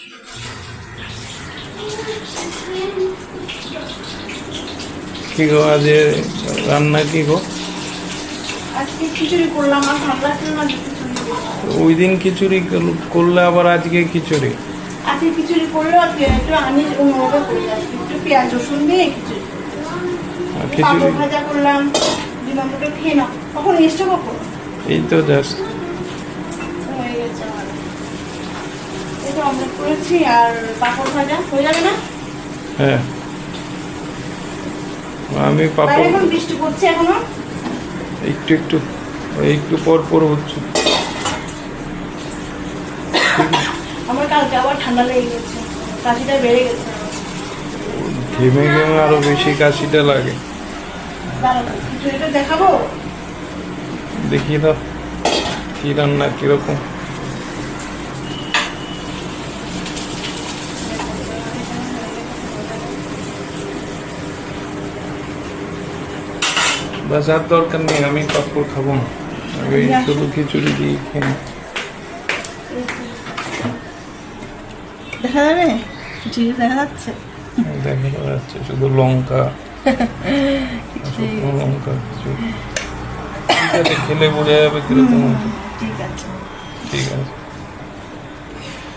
কি গো আজ রান্না কি গো? আজকে খিচুড়ি করলাম, আর ভালো লাগছিল না। ওই দিন খিচুড়ি করলে আবার আজকে খিচুড়ি? আজকে খিচুড়ি করলে একটু আমিষ অন্যভাবে করি, একটু পেঁয়াজ রসুন দিয়ে খিচুড়ি। পাপড় ভাজা করলাম, দিলাম দুটো খেয়ে নাও। কখন এসছো কখন? এই তো জাস্ট হয়ে গেছে আমার। এই তো অমলেট করেছি আর পাপড় ভাজা হয়ে যাবে না? হ্যাঁ, আমি পাপড় এখন বৃষ্টি পড়ছে এখনো একটু একটু একটু পর পর হচ্ছে। আমার কালকে আবার ঠান্ডা লেগে গেছে, কাশিটা বেড়ে গেছে। ঘেমে ঘেমে আরো বেশি কাশিটা লাগে। খিচুড়িটা দেখাবো? দেখি দাও কি রান্না কিরকম। বাস আর দরকার নেই, আমি পাপড় খাবো না, আমি শুধু খিচুড়ি দিয়ে খেয়ে নিই। দেখা যাবে? ঠিক দেখা যাচ্ছে, দেখা যাচ্ছে শুধু লঙ্কা, শুকনো লঙ্কা খিচুড়ি। ঠিক আছে, খেলে বোঝা যাবে কিরকম হচ্ছে। ঠিক আছে। ঠিক আছে।